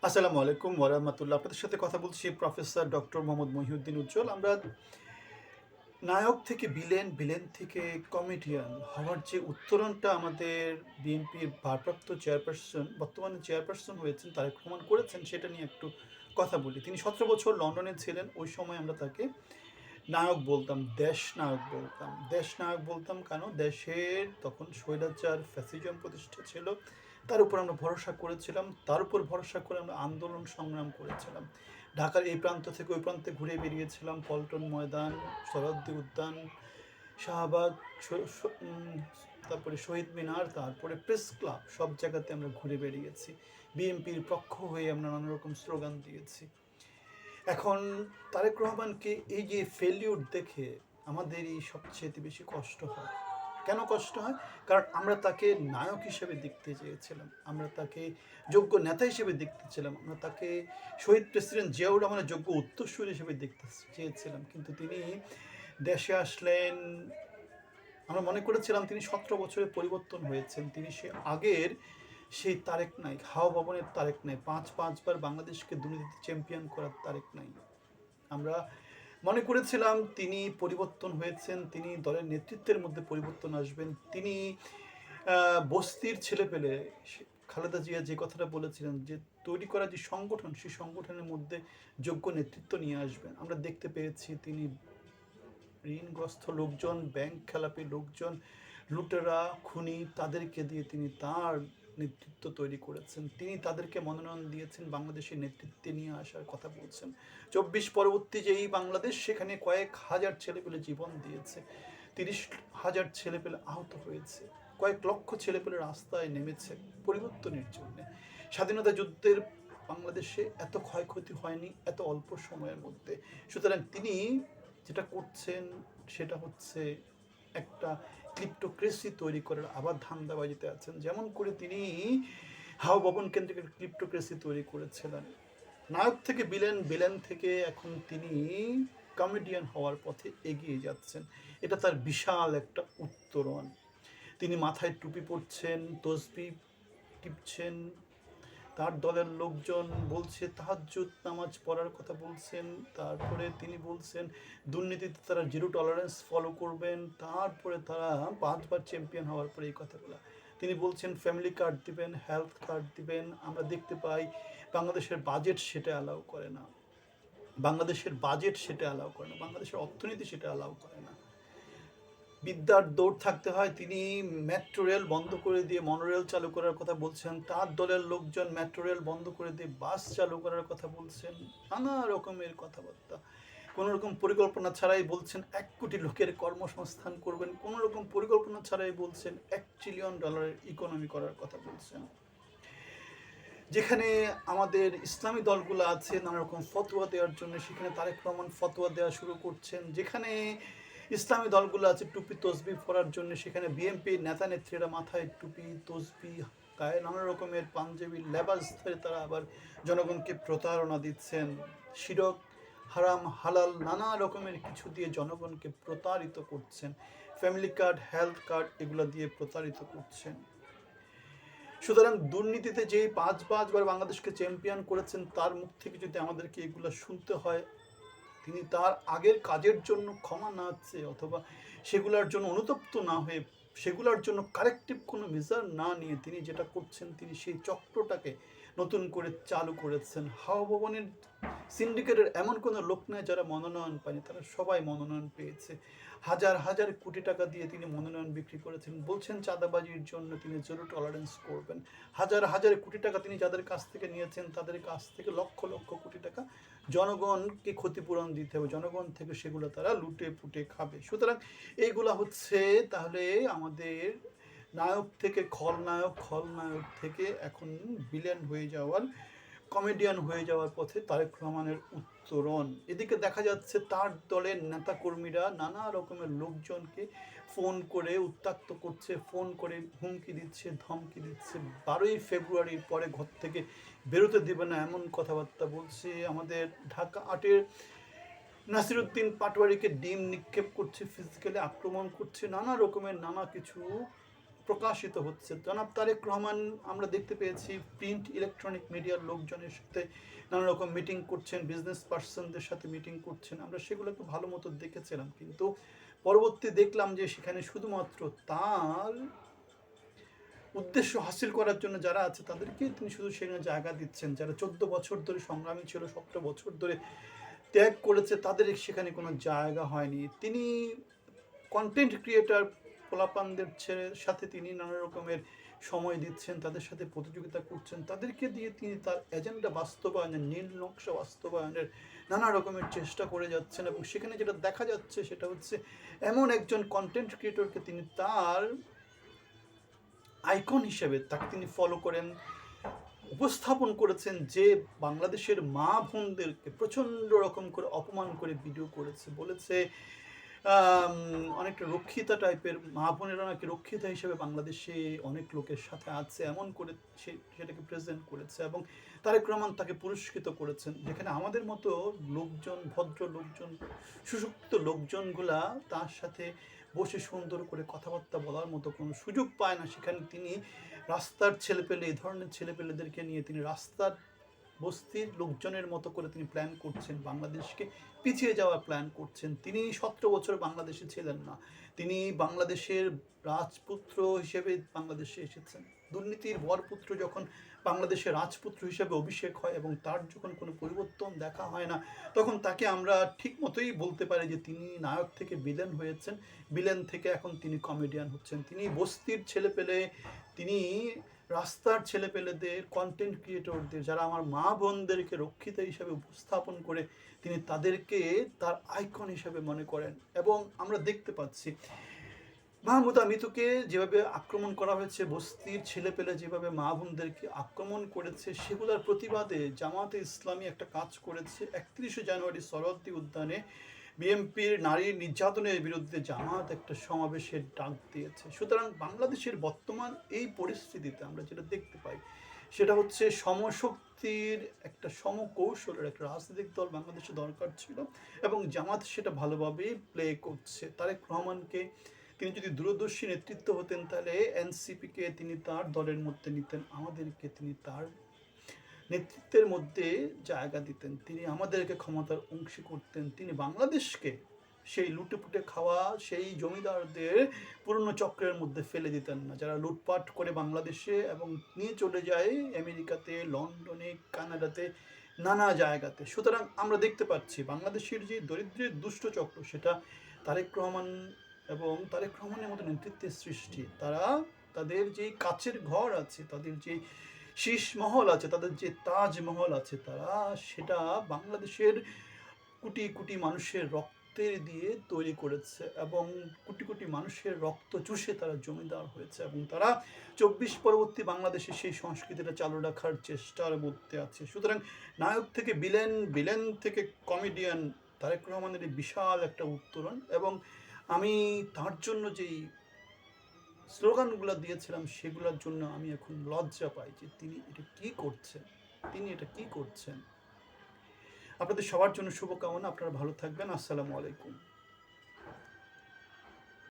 আসসালামু আলাইকুম ওয়ারাহমাতুল্লাহ। আপনাদের সাথে কথা বলছি প্রফেসর ডক্টর মোহাম্মদ মহিউদ্দিন উজ্জ্বল। আমরা নায়ক থেকে ভিলেন, ভিলেন থেকে কমেডিয়ান হওয়ার যে উত্তরণটা আমাদের বিএনপির ভারপ্রাপ্ত চেয়ারপারসন, বর্তমানে চেয়ারপারসন হয়েছেন তারেক রহমান করেছেন, সেটা নিয়ে একটু কথা বলি। তিনি ১৭ বছর লন্ডনে ছিলেন। ওই সময় আমরা তাকে নায়ক বলতাম, দেশ নায়ক বলতাম। দেশ নায়ক বলতাম কেন? দেশের তখন স্বৈরাচার ফ্যাসিজম প্রতিষ্ঠা ছিল। তার উপর আমরা ভরসা করেছিলাম। তার উপর ভরসা করে আমরা আন্দোলন সংগ্রাম করেছিলাম। ঢাকার এই প্রান্ত থেকে ওই প্রান্তে ঘুরে বেরিয়েছিলাম। পল্টন ময়দান, সোহরাওয়ার্দী উদ্যান, শাহবাগ, তারপরে শহীদ মিনার, তারপরে প্রেস ক্লাব, সব জায়গাতে আমরা ঘুরে বেরিয়েছি। বিএনপির পক্ষ হয়ে আমরা নানা রকম স্লোগান দিয়েছি। এখন তারেক রহমানকে এই যে ফেলিউর দেখে আমাদেরই সবচেয়ে বেশি কষ্ট হয়। কেন কষ্ট হয়? কারণ আমরা তাকে নায়ক হিসেবে দেখতে চেয়েছিলাম, আমরা তাকে যোগ্য নেতা হিসেবে দেখতে ছিলাম, আমরা তাকে শহীদ প্রেসিডেন্ট জিয়াউর রহমানের যোগ্য উত্তরসূরি হিসেবে দেখতে চেয়েছিলাম। কিন্তু তিনি দেশে আসলেন, আমরা মনে করেছিলাম তিনি ১৭ বছরে পরিবর্তন হয়েছেন। তিনি সে আগের সেই তারেক নাই, হাওয়া ভবনের তারেক নাই, পাঁচবার বাংলাদেশকে দুর্নীতি চ্যাম্পিয়ন করার তারেক নাই। আমরা মনে করেছিলাম তিনি পরিবর্তন হয়েছেন, তিনি দলের নেতৃত্বের মধ্যে পরিবর্তন আসবেন। তিনি বস্তির ছেলেপেলে, খালেদা জিয়া যে কথাটা বলেছিলেন যে তৈরি করা যে সংগঠন, সেই সংগঠনের মধ্যে যোগ্য নেতৃত্ব নিয়ে আসবেন। আমরা দেখতে পেয়েছি তিনি ঋণগ্রস্ত লোকজন, ব্যাংক খেলাপি লোকজন, লুটেরা, খুনি, তাদেরকে দিয়ে তিনি তার নেতৃত্ব তৈরি করেছেন। তিনি তাদেরকে মনোনয়ন দিয়েছেন, বাংলাদেশের নেতৃত্বে নিয়ে আসার কথা বলছেন। ২৪ পরবর্তী যে এই বাংলাদেশ, সেখানে কয়েক হাজার ছেলেপেলে জীবন দিয়েছে, ৩০,০০০ ছেলেপেলে আহত হয়েছে, কয়েক লক্ষ ছেলেপেলে রাস্তায় নেমেছে পরিবর্তনের জন্য। স্বাধীনতা যুদ্ধের বাংলাদেশে এত ক্ষয়ক্ষতি হয়নি এত অল্প সময়ের মধ্যে। সুতরাং তিনি যেটা করছেন সেটা হচ্ছে একটা ক্রিপ্টোক্রেসি তৈরি করার আবার ধান্দাবাজিতে আছেন। যেমন করে তিনি হাওয়া ভবন কেন্দ্রিক ক্রিপ্টোক্রেসি তৈরি করেছিলেন। নায়ক থেকে ভিলেন, ভিলেন থেকে এখন তিনি কমেডিয়ান হওয়ার পথে এগিয়ে যাচ্ছেন। এটা তার বিশাল একটা উত্তরণ। তিনি মাথায় টুপি পরছেন, তসবিহ টিপছেন, তার দলের লোকজন বলছে তাহাজ্জুদ নামাজ পড়ার কথা বলছেন। তারপরে তিনি বলছেন দুর্নীতিতে তারা জিরো টলারেন্স ফলো করবেন। তারপরে তারা 5বার চ্যাম্পিয়ন হওয়ার পরে এই কথাগুলো তিনি বলছেন, ফ্যামিলি কার্ড দিবেন, হেলথ কার্ড দিবেন। আমরা দেখতে পাই বাংলাদেশের বাজেট সেটা অ্যালাউ করে না, বাংলাদেশের বাজেট সেটা অ্যালাউ করে না, বাংলাদেশের অর্থনীতি সেটা অ্যালাউ করে না। বিদ্যার দৌড় থাকতে হয়। তিনি মেট্রো রেল বন্ধ করে দিয়ে মনোরেল চালু করার কথা বলছেন। তার দলের লোকজন মেট্রো রেল বন্ধ করে দিয়ে বাস চালু করার কথা বলছেন। নানা রকমের কথাবার্তা, কোনো রকম পরিকল্পনা ছাড়াই বলছেন ১ কোটি লোকের কর্মসংস্থান করবেন, কোনো রকম পরিকল্পনা ছাড়াই বলছেন $1 ট্রিলিয়ন ইকোনমি করার কথা বলছেন। যেখানে আমাদের ইসলামী দলগুলো আছে নানা রকম ফতোয়া দেওয়ার জন্য, সেখানে তারেক রহমান ফতোয়া দেওয়া শুরু করছেন। যেখানে ইসলামী দলগুলো আছে টুপি তসবি পরার জন্য, সেখানে বিএনপির নেতা নেত্রীরা মাথায় টুপি তসবি, গায়ে নানা রকমের পাঞ্জাবি লেবাস ধরে তারা আবার জনগণকে প্রতারণা দিচ্ছেন। শিরক, হারাম, হালাল নানা রকমের কিছু দিয়ে জনগণকে প্রতারিত করছেন। ফ্যামিলি কার্ড, হেলথ কার্ড এগুলো দিয়ে প্রতারিত করছেন। সুতরাং দুর্নীতিতে যে ৫বার বাংলাদেশকে চ্যাম্পিয়ন করেছেন, তার মুখ থেকে যদি আমাদেরকে এগুলো শুনতে হয়, তিনি তার আগের কাজের জন্য ক্ষমা না চেয়ে অথবা সেগুলোর জন্য অনুতপ্ত না হয়ে, সেগুলোর জন্য কারেক্টিভ কোনো মেজার না নিয়ে তিনি যেটা করছেন, তিনি সেই চক্রটাকে নতুন করে চালু করেছেন। হাওয়া ভবনের সিন্ডিকেটের এমন কোনো লোক নাই যারা মনোনয়ন পায়নি, তারা সবাই মনোনয়ন পেয়েছে। হাজার হাজার কোটি টাকা দিয়ে তিনি মনোনয়ন বিক্রি করেছেন। বলছেন চাঁদাবাজির জন্য তিনি জিরো টলারেন্স করবেন। হাজার হাজার কোটি টাকা তিনি যাদের কাছ থেকে নিয়েছেন, তাদের কাছ থেকে লক্ষ লক্ষ কোটি টাকা জনগণকে ক্ষতিপূরণ দিতে হবে, জনগণ থেকে সেগুলো তারা লুটে পুটে খাবে। সুতরাং এইগুলা হচ্ছে তাহলে আমাদের নায়ক থেকে খলনায়ক, খলনায়ক থেকে এখন ভিলেন হয়ে যাওয়ার, কমেডিয়ান হয়ে যাওয়ার পথে তারেক রহমানের উত্তরণ। এদিকে দেখা যাচ্ছে তার দলের নেতাকর্মীরা নানা রকমের লোকজনকে ফোন করে উত্ত্যক্ত করছে, ফোন করে হুমকি দিচ্ছে, ধমকি দিচ্ছে। ১২ই ফেব্রুয়ারির পরে ঘর থেকে বেরোতে দেবে না এমন কথাবার্তা বলছে। আমাদের ঢাকা ৮-এর নাসিরুদ্দিন পাটোয়ারিকে ডিম নিক্ষেপ করছে, ফিজিক্যালি আক্রমণ করছে, নানা রকমের নানা কিছু প্রকাশিত হচ্ছে। জনাব তারেক রহমান আমরা দেখতে পেয়েছি প্রিন্ট ইলেকট্রনিক মিডিয়ার লোকজনের সাথে নানা রকম মিটিং করছেন, বিজনেস পার্সনদের সাথে মিটিং করছেন, আমরা সেগুলোকে ভালো মতো দেখেছিলাম। কিন্তু পরবর্তী দেখলাম যে সেখানে শুধুমাত্র তার উদ্দেশ্য হাসিল করার জন্য যারা আছে তাদেরকে তিনি শুধু সেখানে জায়গা দিচ্ছেন। যারা 14 বছর ধরে সংগ্রামী ছিল, 17 বছর ধরে ত্যাগ করেছে, তাদের সেখানে কোনো জায়গা হয়নি। তিনি কন্টেন্ট ক্রিয়েটার পোলাপানদের সাথে তিনি নানা রকমের সময় দিচ্ছেন, তাদের সাথে প্রতিযোগিতা করছেন, তাদেরকে দিয়ে তিনি তার এজেন্ডা বাস্তবায়নের, নীল নকশা বাস্তবায়নের নানা রকমের চেষ্টা করে যাচ্ছেন। এবং সেখানে যেটা দেখা যাচ্ছে সেটা হচ্ছে এমন একজন কন্টেন্ট ক্রিয়েটরকে তিনি তার আইকন হিসেবে তাকে তিনি ফলো করেন, উপস্থাপন করেছেন, যে বাংলাদেশের মা বোনদেরকে প্রচণ্ড রকম করে অপমান করে ভিডিও করেছে, বলেছে অনেকটা রক্ষিতা টাইপের, মা বোনেরা নাকি রক্ষিতা হিসেবে বাংলাদেশে অনেক লোকের সাথে আছে, এমন করে সেটাকে প্রেজেন্ট করেছে। এবং তারেক রহমান তাকে পুরস্কৃত করেছেন, যেখানে আমাদের মতো লোকজন, ভদ্র লোকজন, সুশিক্ষিত লোকজনগুলা তার সাথে বসে সুন্দর করে কথাবার্তা বলার মতো কোনো সুযোগ পায় না। সেখানে তিনি রাস্তার ছেলেপেলে, এই ধরনের ছেলেপেলেদেরকে নিয়ে তিনি রাস্তার বস্তির লোকজনের মতো করে তিনি প্ল্যান করছেন, বাংলাদেশকে পিছিয়ে যাওয়ার প্ল্যান করছেন। তিনি 17 বছর বাংলাদেশে ছিলেন না, তিনি বাংলাদেশের রাজপুত্র হিসেবে বাংলাদেশে এসেছেন। দুর্নীতির বরপুত্র যখন বাংলাদেশের রাজপুত্র হিসেবে অভিষেক হয় এবং তার যখন কোনো পরিবর্তন দেখা হয় না, তখন তাকে আমরা ঠিক মতোই বলতে পারি যে তিনি নায়ক থেকে ভিলেন হয়েছেন, ভিলেন থেকে এখন তিনি কমেডিয়ান হচ্ছেন। তিনি বস্তির ছেলেপেলে, তিনি রাস্তার ছেলেপেলেদের, কন্টেন্ট ক্রিয়েটরদের, যারা আমার মা বোনদেরকে রক্ষিতা হিসাবে উপস্থাপন করে তিনি তাদেরকে তার আইকন হিসাবে মনে করেন। এবং আমরা দেখতে পাচ্ছি মাহমুদা মিতুকে যেভাবে আক্রমণ করা হয়েছে, বস্তির ছেলেপেলে যেভাবে মা বোনদেরকে আক্রমণ করেছে, সেগুলোর প্রতিবাদে জামাতে ইসলামী একটা কাজ করেছে। 31শে জানুয়ারি সরোয়ার্দী উদ্যানে বিএনপির নারী নির্যাতনের বিরুদ্ধে জামাত একটা সমাবেশের ডাক দিয়েছে। সুতরাং বাংলাদেশের বর্তমান এই পরিস্থিতিতে আমরা যেটা দেখতে পাই সেটা হচ্ছে সমশক্তির একটা, সমকৌশলের একটা রাজনৈতিক দল বাংলাদেশে দরকার ছিল, এবং জামাত সেটা ভালোভাবেই প্লে করছে। তারেক রহমানকে তিনি যদি দূরদর্শী নেতৃত্ব হতেন তাহলে এনসিপিকে তিনি তার দলের মধ্যে নিতেন, আমাদেরকে তিনি তার নেতৃত্বের মধ্যে জায়গা দিতেন, তিনি আমাদেরকে ক্ষমতার অংশী করতেন। তিনি বাংলাদেশকে সেই লুটেপুটে খাওয়া, সেই জমিদারদের পুরনো চক্রের মধ্যে ফেলে দিতেন না, যারা লুটপাট করে বাংলাদেশে এবং নিয়ে চলে যায় আমেরিকাতে, লন্ডনে, কানাডাতে, নানা জায়গাতে। সুতরাং আমরা দেখতে পাচ্ছি বাংলাদেশের যে দরিদ্রের দুষ্ট চক্র, সেটা তারেক রহমান এবং তারেক রহমানের মতো নেতৃত্বের সৃষ্টি। তারা তাদের যে কাচের ঘর আছে, তাদের যে শীষ মহল আছে, তাদের যে তাজমহল আছে, তারা সেটা বাংলাদেশের কোটি কোটি মানুষের রক্তের দিয়ে তৈরি করেছে, এবং কোটি কোটি মানুষের রক্ত চুষে তারা জমিদার হয়েছে, এবং তারা 24 পরবর্তী বাংলাদেশে সেই সংস্কৃতিটা চালু রাখার চেষ্টার মধ্যে আছে। সুতরাং নায়ক থেকে ভিলেন, ভিলেন থেকে কমেডিয়ান, তারেক রহমানের বিশাল একটা উত্তরণ। এবং আমি তার জন্য যেই স্লোগানগুলো দিয়েছিলাম সেগুলোর জন্য আমি এখন লজ্জা পাই যে তিনি এটা কি করছেন, তিনি এটা কি করছেন। আপনাদের সবার জন্য শুভকামনা, আপনারা ভালো থাকবেন। আসসালামু আলাইকুম।